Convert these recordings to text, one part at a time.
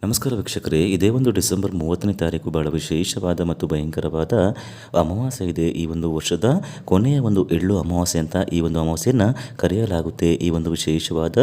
ನಮಸ್ಕಾರ ವೀಕ್ಷಕರೇ, ಇದೇ ಒಂದು ಡಿಸೆಂಬರ್ 30ನೇ ತಾರೀಕು ಬಹಳ ವಿಶೇಷವಾದ ಮತ್ತು ಭಯಂಕರವಾದ ಅಮಾವಾಸ್ಯೆ ಇದೆ. ಈ ಒಂದು ವರ್ಷದ ಕೊನೆಯ ಒಂದು ಎಳ್ಳು ಅಮಾವಾಸ್ಯೆ ಅಂತ ಈ ಒಂದು ಅಮಾವಾಸ್ಯೆಯನ್ನು ಕರೆಯಲಾಗುತ್ತೆ. ಈ ಒಂದು ವಿಶೇಷವಾದ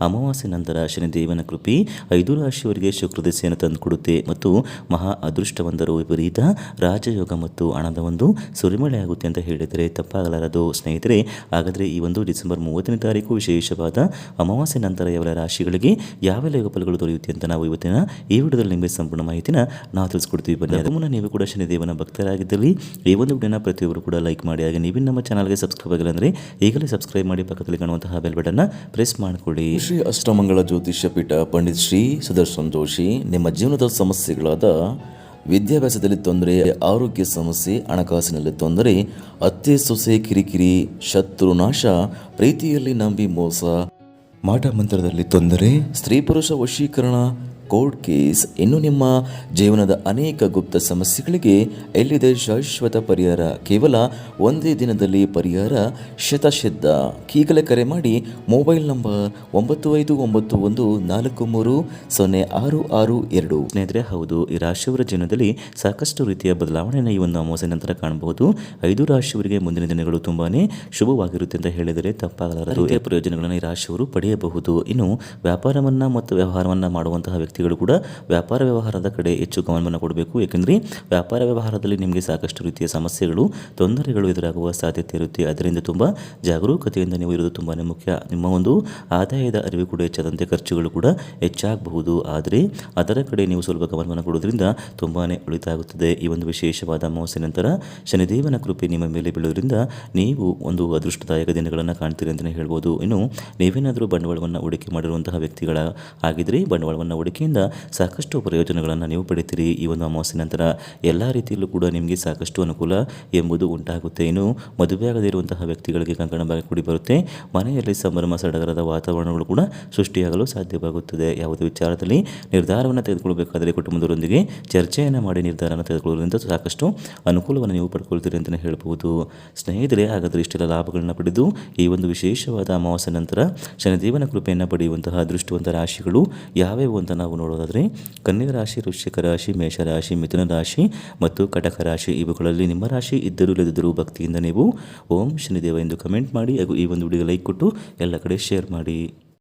ಅಮಾವಾಸ್ಯೆ ನಂತರ ಶನಿದೇವನ ಕೃಪೆ 5 ರಾಶಿಯವರಿಗೆ ಶುಕ್ರದಶೆಯನ್ನು ತಂದುಕೊಡುತ್ತೆ ಮತ್ತು ಮಹಾ ಅದೃಷ್ಟವಂತರು ವಿಪರೀತ ರಾಜಯೋಗ ಮತ್ತು ಹಣದ ಒಂದು ಸುರಿಮಳೆ ಆಗುತ್ತೆ ಅಂತ ಹೇಳಿದರೆ ತಪ್ಪಾಗಲಾರದು. ಸ್ನೇಹಿತರೆ, ಹಾಗಾದರೆ ಈ ಒಂದು ಡಿಸೆಂಬರ್ 30ನೇ ತಾರೀಕು ವಿಶೇಷವಾದ ಅಮಾವಾಸ್ಯೆ ನಂತರ ಯಾವ ರಾಶಿಗಳಿಗೆ ಯಾವೆಲ್ಲ ಯೋಗ ಫಲಗಳು ದೊರೆಯುತ್ತೆ ಅಂತ ನಾವು ಇವತ್ತಿನ ಈ ವಿಡಿಯೋದಲ್ಲಿ ನಿಮಗೆ ಸಂಪೂರ್ಣ ಮಾಹಿತಿನ ನಾವು ತಿಳಿಸ್ಕೊಡ್ತೀವಿ. ಬನ್ನಿ, ಅದಕ್ಕೂ ಮುನ್ನ ನೀವು ಕೂಡ ಶನಿದೇವನ ಭಕ್ತರಾಗಿದ್ದಲ್ಲಿ ಈ ಒಂದು ವಿಡಿಯೋನ ಪ್ರತಿಯೊಬ್ಬರು ಕೂಡ ಲೈಕ್ ಮಾಡಿ. ಹಾಗೆ ನೀವು ನಮ್ಮ ಚಾನಲ್ಗೆ ಸಬ್ಸ್ಕ್ರೈಬ್ ಆಗಿಲ್ಲ ಅಂದರೆ ಈಗಲೇ ಸಬ್ಸ್ಕ್ರೈಬ್ ಮಾಡಿ, ಪಕ್ಕದಲ್ಲಿ ಕಾಣುವಂತಹ ಬೆಲ್ ಬಟನ್ನ ಪ್ರೆಸ್ ಮಾಡಿಕೊಳ್ಳಿ. ಶ್ರೀ ಅಷ್ಟಮಂಗಳ ಜ್ಯೋತಿಷ್ಯ ಪೀಠ ಪಂಡಿತ್ ಶ್ರೀ ಸುದರ್ಶನ್ ಜೋಶಿ ನಿಮ್ಮ ಜೀವನದ ಸಮಸ್ಯೆಗಳಾದ ವಿದ್ಯಾಭ್ಯಾಸದಲ್ಲಿ ತೊಂದರೆ, ಆರೋಗ್ಯ ಸಮಸ್ಯೆ, ಹಣಕಾಸಿನಲ್ಲಿ ತೊಂದರೆ, ಅತ್ತೆ ಸೊಸೆ ಕಿರಿಕಿರಿ, ಶತ್ರುನಾಶ, ಪ್ರೀತಿಯಲ್ಲಿ ನಂಬಿ ಮೋಸ, ಮಾಟ ಮಂತ್ರದಲ್ಲಿ ತೊಂದರೆ, ಸ್ತ್ರೀ ಪುರುಷ ವಶೀಕರಣ, ಕೋರ್ಟ್ ಕೇಸ್, ಇನ್ನು ನಿಮ್ಮ ಜೀವನದ ಅನೇಕ ಗುಪ್ತ ಸಮಸ್ಯೆಗಳಿಗೆ ಎಲ್ಲಿದೆ ಶಾಶ್ವತ ಪರಿಹಾರ. ಕೇವಲ ಒಂದೇ ದಿನದಲ್ಲಿ ಪರಿಹಾರ ಶತಸಿದ್ಧ. ಈಗಲೇ ಕರೆ ಮಾಡಿ. Mobile number 9591430662. ಸ್ನೇಹಿತರೆ, ಹೌದು, ಈ ರಾಶಿಯವರ ಜೀವನದಲ್ಲಿ ಸಾಕಷ್ಟು ರೀತಿಯ ಬದಲಾವಣೆಯನ್ನು ಈ ಒಂದು ಅಮಾವಾಸ್ಯೆ ನಂತರ ಕಾಣಬಹುದು. 5 ರಾಶಿಯವರಿಗೆ ಮುಂದಿನ ದಿನಗಳು ತುಂಬಾನೇ ಶುಭವಾಗಿರುತ್ತೆ ಅಂತ ಹೇಳಿದರೆ ತಪ್ಪಾಗಲಾರದು. ಪ್ರಯೋಜನಗಳನ್ನು ಈ ರಾಶಿಯವರು ಪಡೆಯಬಹುದು. ಇನ್ನು ವ್ಯಾಪಾರವನ್ನ ಮತ್ತು ವ್ಯವಹಾರವನ್ನ ಮಾಡುವಂತಹ ವ್ಯಕ್ತಿಗಳು ಕೂಡ ವ್ಯಾಪಾರ ವ್ಯವಹಾರದ ಕಡೆ ಹೆಚ್ಚು ಗಮನವನ್ನು ಕೊಡಬೇಕು. ಏಕೆಂದರೆ ವ್ಯಾಪಾರ ವ್ಯವಹಾರದಲ್ಲಿ ನಿಮಗೆ ಸಾಕಷ್ಟು ರೀತಿಯ ಸಮಸ್ಯೆಗಳು, ತೊಂದರೆಗಳು ಎದುರಾಗುವ ಸಾಧ್ಯತೆ ಇರುತ್ತೆ. ಅದರಿಂದ ತುಂಬ ಜಾಗರೂಕತೆಯಿಂದ ನೀವು ಇರೋದು ತುಂಬಾ ಮುಖ್ಯ. ನಿಮ್ಮ ಒಂದು ಆದಾಯದ ಅರಿವು ಕೂಡ ಹೆಚ್ಚಾದಂತೆ ಖರ್ಚುಗಳು ಕೂಡ ಹೆಚ್ಚಾಗಬಹುದು. ಆದರೆ ಅದರ ಕಡೆ ನೀವು ಸ್ವಲ್ಪ ಗಮನವನ್ನು ಕೊಡೋದ್ರಿಂದ ತುಂಬಾ ಉಳಿತಾಗುತ್ತದೆ. ಈ ಒಂದು ವಿಶೇಷವಾದ ಅಮಾವಾಸ್ಯೆ ನಂತರ ಶನಿದೇವನ ಕೃಪೆ ನಿಮ್ಮ ಮೇಲೆ ಬೀಳೋದ್ರಿಂದ ನೀವು ಒಂದು ಅದೃಷ್ಟದಾಯಕ ದಿನಗಳನ್ನು ಕಾಣ್ತೀರಿ ಅಂತಲೇ ಹೇಳ್ಬೋದು. ಇನ್ನು ನೀವೇನಾದರೂ ಬಂಡವಾಳವನ್ನು ಹೂಡಿಕೆ ಮಾಡಿರುವಂತಹ ವ್ಯಕ್ತಿಗಳ ಆಗಿದ್ರೆ ಬಂಡವಾಳವನ್ನು ಹೂಡಿಕೆಯಿಂದ ಸಾಕಷ್ಟು ಪ್ರಯೋಜನಗಳನ್ನು ನೀವು ಪಡಿತೀರಿ. ಈ ಒಂದು ಅಮಾವಾಸ್ಯೆ ನಂತರ ಎಲ್ಲ ರೀತಿಯಲ್ಲೂ ಕೂಡ ನಿಮಗೆ ಸಾಕಷ್ಟು ಅನುಕೂಲ ಎಂಬುದು ಉಂಟಾಗುತ್ತೆ. ಇನ್ನು ಮದುವೆಯಾಗದೇ ಇರುವಂತಹ ವ್ಯಕ್ತಿಗಳಿಗೆ ಕಂಕಣ ಭಾಗ ಕೂಡಿ ಬರುತ್ತೆ. ಮನೆಯಲ್ಲಿ ಸಂಭ್ರಮ ಸಡಗರದ ವಾತಾವರಣಗಳು ಕೂಡ ಸೃಷ್ಟಿಯಾಗಲು ಸಾಧ್ಯವಾಗುತ್ತದೆ. ಯಾವುದೇ ವಿಚಾರದಲ್ಲಿ ನಿರ್ಧಾರವನ್ನು ತೆಗೆದುಕೊಳ್ಳಬೇಕಾದರೆ ಕುಟುಂಬದವರೊಂದಿಗೆ ಚರ್ಚೆಯನ್ನು ಮಾಡಿ ನಿರ್ಧಾರವನ್ನು ತೆಗೆದುಕೊಳ್ಳೋದ್ರಿಂದ ಸಾಕಷ್ಟು ಅನುಕೂಲವನ್ನು ನೀವು ಪಡ್ಕೊಳ್ತೀರಿ ಅಂತಲೇ ಹೇಳ್ಬೋದು. ಸ್ನೇಹಿತರೆ, ಹಾಗಾದರೆ ಇಷ್ಟೆಲ್ಲ ಲಾಭಗಳನ್ನು ಪಡೆದು ಈ ಒಂದು ವಿಶೇಷವಾದ ಅಮಾವಾಸ್ಯೆ ನಂತರ ಶನಿದೇವನ ಕೃಪೆಯನ್ನು ಪಡೆಯುವಂತಹ ಅದೃಷ್ಟವಂತ ರಾಶಿಗಳು ಯಾವ್ಯಾವು ಅಂತ ನಾವು ನೋಡೋದಾದರೆ ಕನ್ಯಾ ರಾಶಿ, ವೃಶ್ಚಿಕ ರಾಶಿ, ಮೇಷರಾಶಿ, ಮಿಥುನ ರಾಶಿ ಮತ್ತು ಕಟಕ ರಾಶಿ. ಇವುಗಳಲ್ಲಿ ನಿಮ್ಮ ರಾಶಿ ಇದ್ದರೂ ಇಲ್ಲದಿದ್ದರೂ ಭಕ್ತಿಯಿಂದ ನೀವು ಓಂ ಶನಿದೇವ ಎಂದು ಕಮೆಂಟ್ ಮಾಡಿ ಹಾಗೂ ಈ ಒಂದು ವಿಡಿಯೋ ಲೈಕ್ ಕೊಟ್ಟು ಎಲ್ಲ ಕಡೆ ಶೇರ್ ಮಾಡಿ.